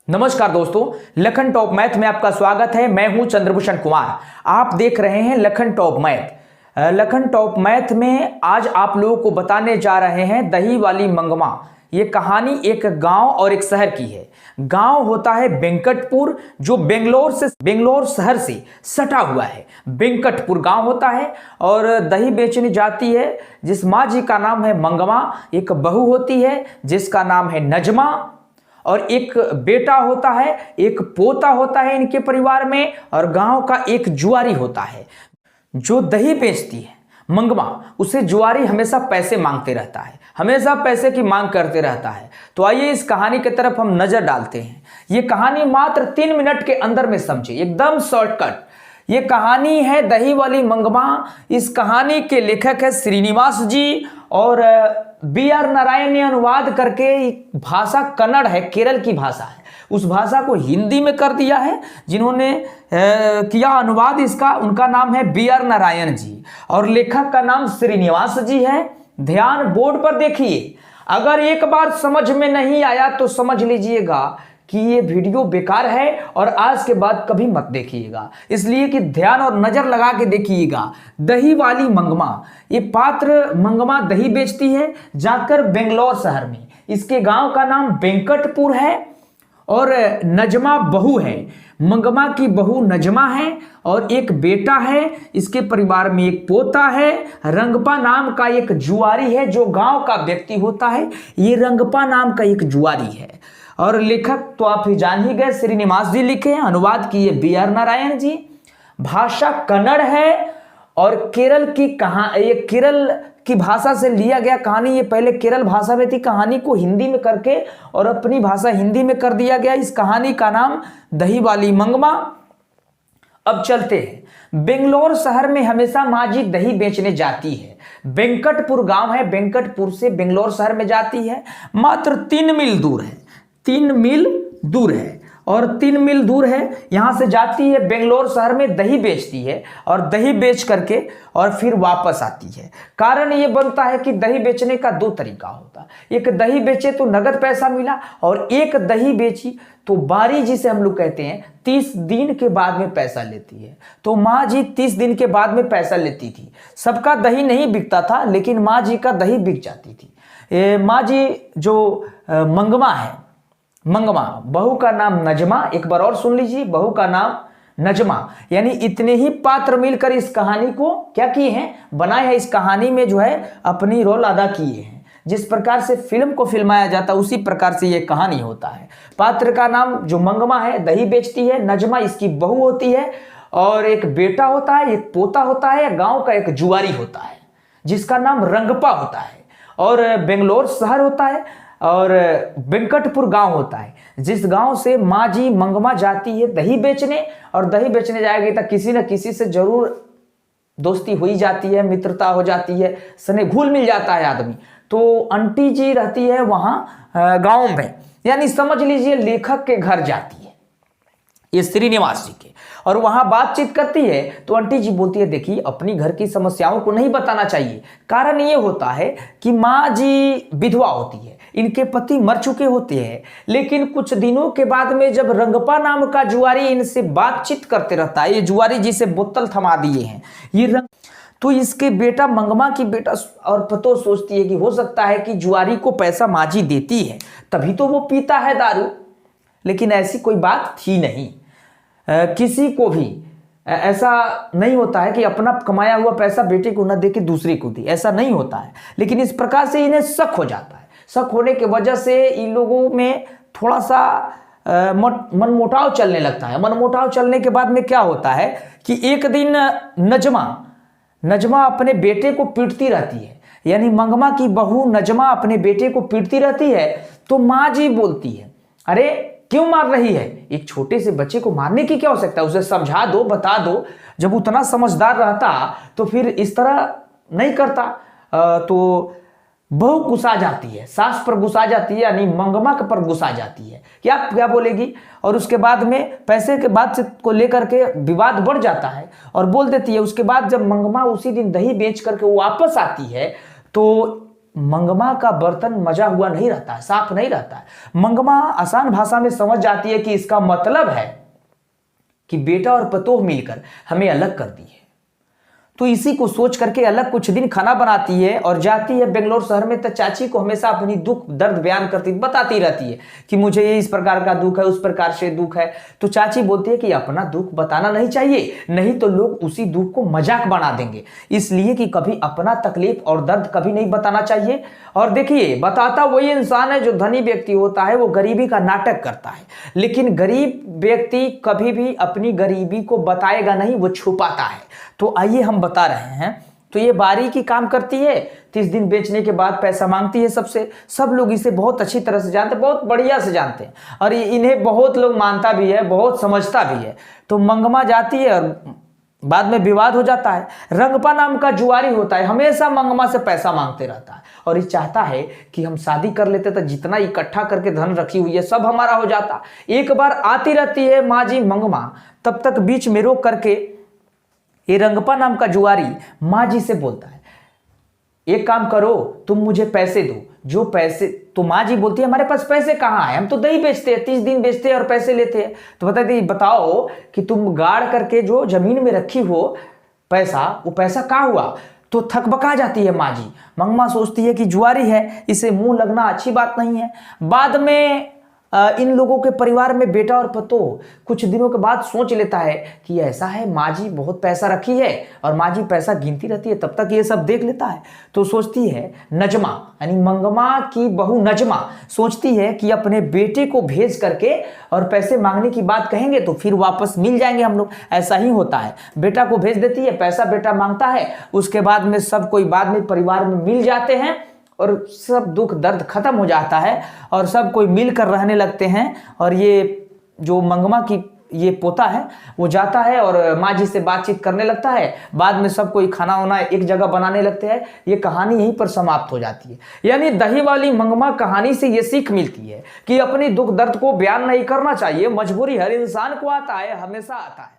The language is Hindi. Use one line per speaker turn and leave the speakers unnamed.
नमस्कार दोस्तों, लखन टॉप मैथ में आपका स्वागत है। मैं हूं चंद्रभूषण कुमार। आप देख रहे हैं Lakhan top math. Lakhan top math में आज आप लोगों को बताने जा रहे हैं दही वाली मंगमा। ये कहानी एक गांव और एक शहर की है। गांव होता है वेंकटपुर, जो बेंगलोर शहर से सटा हुआ है। वेंकटपुर गांव होता है और दही बेचने जाती है जिस माँ जी का नाम है मंगमा। एक बहू होती है जिसका नाम है नजमा, और एक बेटा होता है, एक पोता होता है इनके परिवार में, और गांव का एक जुआरी होता है जो दही बेचती है मंगमा। उसे जुआरी हमेशा पैसे मांगते रहता है, हमेशा पैसे की मांग करते रहता है। तो आइए इस कहानी की तरफ हम नजर डालते हैं। ये कहानी मात्र 3 मिनट के अंदर में समझे, एकदम शॉर्टकट। ये कहानी है दही वाली मंगमा। इस कहानी के लेखक है श्रीनिवास जी, और B.R. नारायण ने अनुवाद करके, भाषा कन्नड़ है, केरल की भाषा है, उस भाषा को हिंदी में कर दिया है। जिन्होंने किया अनुवाद इसका, उनका नाम है B.R. नारायण जी, और लेखक का नाम श्रीनिवास जी है। ध्यान बोर्ड पर देखिए। अगर एक बार समझ में नहीं आया तो समझ लीजिएगा कि ये वीडियो बेकार है और आज के बाद कभी मत देखिएगा, इसलिए कि ध्यान और नजर लगा के देखिएगा। दही वाली मंगमा, ये पात्र मंगमा दही बेचती है जाकर बेंगलोर शहर में। इसके गांव का नाम वेंकटपुर है, और नजमा बहू है। मंगमा की बहू नजमा है, और एक बेटा है। इसके परिवार में एक पोता है। रंगपा नाम का एक जुआरी है, जो गांव का व्यक्ति होता है। ये रंगपा नाम का एक जुआरी है। और लेखक तो आप ही जान ही गए, श्रीनिवास जी लिखे हैं, अनुवाद किए B.R. नारायण जी। भाषा कन्नड़ है, और केरल की भाषा से लिया गया कहानी। ये पहले केरल भाषा में थी, कहानी को हिंदी में करके और अपनी भाषा हिंदी में कर दिया गया। इस कहानी का नाम दही वाली मंगमा। अब चलते हैं। बेंगलोर शहर में हमेशा माँ जी दही बेचने जाती है। वेंकटपुर गांव है, वेंकटपुर से बेंगलोर शहर में जाती है। मात्र 3 मील दूर है, 3 मील दूर है, और 3 मील दूर है। यहां से जाती है बेंगलोर शहर में, दही बेचती है, और दही बेच करके और फिर वापस आती है। कारण ये बनता है कि दही बेचने का 2 तरीका होता है। एक दही बेचे तो नगद पैसा मिला, और एक दही बेची तो बारी, जिसे हम लोग कहते हैं, 30 दिन के बाद में पैसा लेती है। तो माँ जी 30 दिन के बाद में पैसा लेती थी। सबका दही नहीं बिकता था, लेकिन माँ जी का दही बिक जाती थी। माँ जी जो मंगमा है, मंगमा, बहू का नाम नजमा। एक बार और सुन लीजिए, बहू का नाम नजमा। यानी इतने ही पात्र मिलकर इस कहानी को क्या किए हैं, बनाए हैं। इस कहानी में जो है अपनी रोल अदा किए हैं। जिस प्रकार से फिल्म को फिल्माया जाता है, उसी प्रकार से ये कहानी होता है। पात्र का नाम जो मंगमा है, दही बेचती है। नजमा इसकी बहू होती है, और एक बेटा होता है, एक पोता होता है। गांव का एक जुआरी होता है जिसका नाम रंगपा होता है, और बेंगलोर शहर होता है, और वेंकटपुर गांव होता है, जिस गांव से माँ जी मंगमा जाती है दही बेचने। और दही बेचने जाएगी तो किसी न किसी से जरूर दोस्ती हो ही जाती है, मित्रता हो जाती है, स्नेह घुल मिल जाता है आदमी। तो आंटी जी रहती है वहां गांव में, यानी समझ लीजिए लेखक के घर जाती है ये श्रीनिवास जी के, और वहां बातचीत करती है। तो आंटी जी बोलती है, देखिए अपनी घर की समस्याओं को नहीं बताना चाहिए। कारण ये होता है कि माँ जी विधवा होती है, इनके पति मर चुके होते हैं। लेकिन कुछ दिनों के बाद में जब रंगपा नाम का जुआरी इनसे बातचीत करते रहता है, ये जुआरी जी से बोतल थमा दिए हैं ये तो इसके बेटा, मंगमा की बेटा और पतो सोचती है कि हो सकता है कि जुआरी को पैसा माँ जी देती है, तभी तो वो पीता है दारू। लेकिन ऐसी कोई बात थी नहीं। किसी को भी ऐसा नहीं होता है कि अपना कमाया हुआ पैसा बेटे को न दे के दूसरे को दे, ऐसा नहीं होता है। लेकिन इस प्रकार से इन्हें शक हो जाता है। शक होने की वजह से इन लोगों में थोड़ा सा मनमुटाव चलने लगता है। मनमुटाव चलने के बाद में क्या होता है कि एक दिन नजमा अपने बेटे को पीटती रहती है। यानी मंगमा की बहू नजमा अपने बेटे को पीटती रहती है। तो माँ जी बोलती है, अरे क्यों मार रही है? एक छोटे से बच्चे को मारने की क्या आवश्यकता है? उसे समझा दो, बता दो। जब उतना समझदार रहता तो फिर इस तरह नहीं करता। तो बहू गुस्सा जाती है, सास पर गुस्सा जाती है, यानी मंगमा के पर गुस्सा जाती है। क्या बोलेगी? और उसके बाद में पैसे के बाद को लेकर के विवाद बढ़ जाता है, और बोल देती है। उसके बाद जब मंगमा उसी दिन दही बेच करके वापस आती है, तो मंगमा का बर्तन मजा हुआ नहीं रहता है, साफ नहीं रहता है। मंगमा आसान भाषा में समझ जाती है कि इसका मतलब है कि बेटा और पतोह मिलकर हमें अलग कर दिए। तो इसी को सोच करके अलग कुछ दिन खाना बनाती है और जाती है बेंगलोर शहर में। तो चाची को हमेशा अपनी दुख दर्द बयान करती बताती रहती है कि मुझे ये इस प्रकार का दुख है, उस प्रकार से दुख है। तो चाची बोलती है कि अपना दुख बताना नहीं चाहिए, नहीं तो लोग उसी दुख को मजाक बना देंगे, इसलिए कि कभी अपना तकलीफ और दर्द कभी नहीं बताना चाहिए। और देखिए, बताता वही इंसान है जो धनी व्यक्ति होता है, वो गरीबी का नाटक करता है, लेकिन गरीब व्यक्ति कभी भी अपनी गरीबी को बताएगा नहीं, वो छुपाता है। तो आइए हम बता रहे हैं। तो ये बारीकी काम करती है, 30 दिन बेचने के बाद पैसा मांगती है सबसे। सब लोग इसे बहुत अच्छी तरह से जानते हैं, बहुत बढ़िया से जानते हैं, और इन्हें बहुत लोग मानता भी है, बहुत समझता भी है। तो मंगमा जाती है और बाद में विवाद हो जाता है। रंगपा नाम का जुआरी होता है, हमेशा मंगमा से पैसा मांगते रहता है और ये चाहता है कि हम शादी कर लेते तो जितना इकट्ठा करके धन रखी हुई है सब हमारा हो जाता। एक बार आती रहती है माँ जी मंगमा, तब तक बीच में रोक करके ये रंगपा नाम का जुआरी माँ जी से बोलता है, एक काम करो, तुम मुझे पैसे दो, जो पैसे। तो माँ जी बोलती है, हमारे पास पैसे कहाँ है, हम तो दही बेचते हैं, 30 दिन बेचते हैं और पैसे लेते हैं। तो बताओ कि तुम गाड़ करके जो जमीन में रखी हो पैसा, वो पैसा कहाँ हुआ। तो थकबका जाती है माँ जी। मंगमा सोचती है कि जुआरी है, इसे मुंह लगना अच्छी बात नहीं है। बाद में इन लोगों के परिवार में बेटा और पतोह कुछ दिनों के बाद सोच लेता है कि ऐसा है, माँ जी बहुत पैसा रखी है और माँ जी पैसा गिनती रहती है, तब तक ये सब देख लेता है। तो सोचती है नजमा, यानी मंगमा की बहू नजमा सोचती है कि अपने बेटे को भेज करके और पैसे मांगने की बात कहेंगे तो फिर वापस मिल जाएंगे हम लोग। ऐसा ही होता है, बेटा को भेज देती है, पैसा बेटा मांगता है, उसके बाद में सब कोई बाद में परिवार में मिल जाते हैं और सब दुख दर्द खत्म हो जाता है और सब कोई मिलकर रहने लगते हैं। और ये जो मंगमा की ये पोता है वो जाता है और माँ जी से बातचीत करने लगता है। बाद में सब कोई खाना वाना एक जगह बनाने लगते हैं। ये कहानी यहीं पर समाप्त हो जाती है। यानी दही वाली मंगमा कहानी से ये सीख मिलती है कि अपनी दुख दर्द को बयान नहीं करना चाहिए। मजबूरी हर इंसान को आता है, हमेशा आता है।